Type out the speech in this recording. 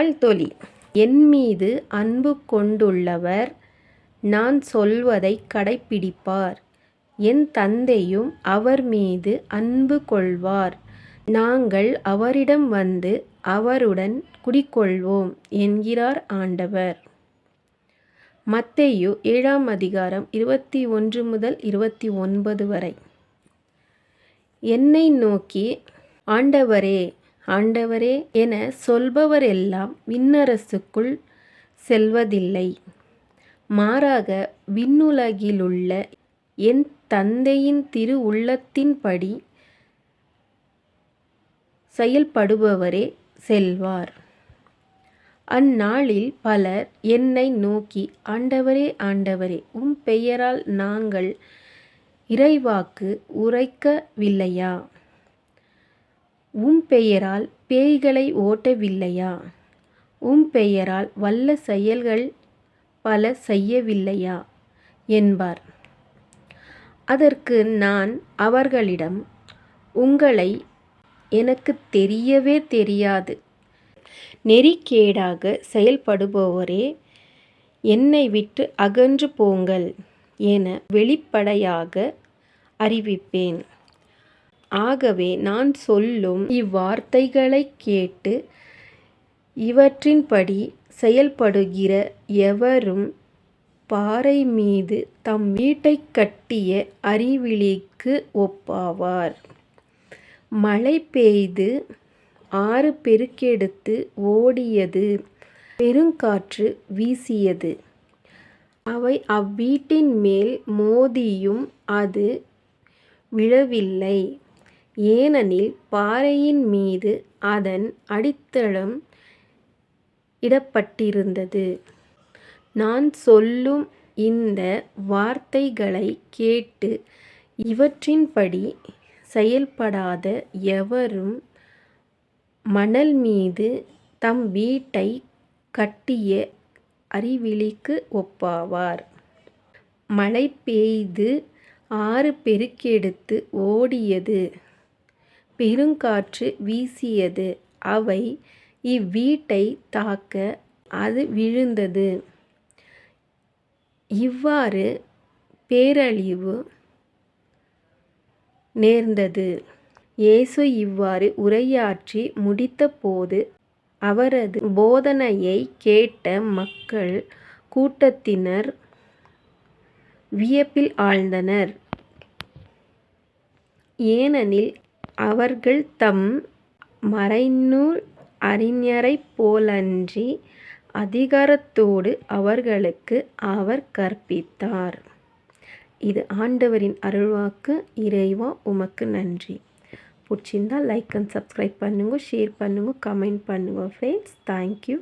வாழ்த்தொலி. என் மீது அன்பு கொண்டுள்ளவர் நான் சொல்வதை கடைப்பிடிப்பார். என் தந்தையும் அவர் மீது அன்பு கொள்வார். நாங்கள் அவரிடம் வந்து அவருடன் குடிகொள்வோம் என்கிறார் ஆண்டவர். மத்தேயு 7ஆம் அதிகாரம் 21 முதல் 29 வரை. என்னை நோக்கி ஆண்டவரே ஆண்டவரே என சொல்பவரெல்லாம் விண்ணரசுக்குள் செல்வதில்லை. மாறாக விண்ணுலகிலுள்ள என் தந்தையின் திரு உள்ளத்தின்படி செயல்படுபவரே செல்வார். அந்நாளில் பலர் என்னை நோக்கி ஆண்டவரே ஆண்டவரே உம் பெயரால் நாங்கள் இறைவாக்கு உரைக்கவில்லையா? உம் பெயரால் பேய்களை ஓட்டவில்லையா? உம் பெயரால் வல்ல செயல்கள் பல செய்யவில்லையா என்பார். அதற்கு நான் அவர்களிடம் உங்களை எனக்கு தெரியவே தெரியாது. நெறிகேடாக செயல்படுபவரே என்னை விட்டு அகன்று போங்கள் என வெளிப்படையாக அறிவிப்பேன். ஆகவே நான் சொல்லும் இவ்வார்த்தைகளைக் கேட்டு இவற்றின்படி செயல்படுகிற எவரும் பாறை மீது தம் வீட்டைக் கட்டிய அறிவிலிக்கு ஒப்பாவார். மழை பெய்து ஆறு பெருக்கெடுத்து ஓடியது, பெருங்காற்று வீசியது. அவை அவ்வீட்டின் மேல் மோதியும் அது விழவில்லை. ஏனெனில் பாறையின் மீது அதன் அடித்தளம் இடப்பட்டிருந்தது. நான் சொல்லும் இந்த வார்த்தைகளைக் கேட்டு இவற்றின்படி செயல்படாத எவரும் மணல் மீது தம் வீட்டைக் கட்டிய அறிவிலிக்கு ஒப்பாவார். மழை பெய்து ஆறு பெருக்கெடுத்து ஓடியது, பெருங்காற்று வீசியது. அவை இவ்வீட்டைத் தாக்க அது விழுந்தது. இவ்வாறு பேரழிவு நேர்ந்தது. இயேசு இவ்வாறு உரையாற்றி முடித்தபோது அவரது போதனையைக் கேட்ட மக்கள் கூட்டத்தினர் வியப்பில் ஆழ்ந்தனர். ஏனெனில் அவர்கள் தம் மறைநூல் அறிஞரைப் போலன்றி அதிகாரத்தோடு அவர்களுக்கு அவர் கற்பித்தார். இது ஆண்டவரின் அருள்வாக்கு. இறைவா உமக்கு நன்றி. பிடிச்சிருந்தா லைக் அண்ட் சப்ஸ்கிரைப் பண்ணுங்க, ஷேர் பண்ணுங்க, கமெண்ட் பண்ணுங்க ஃப்ரெண்ட்ஸ். தேங்க்யூ.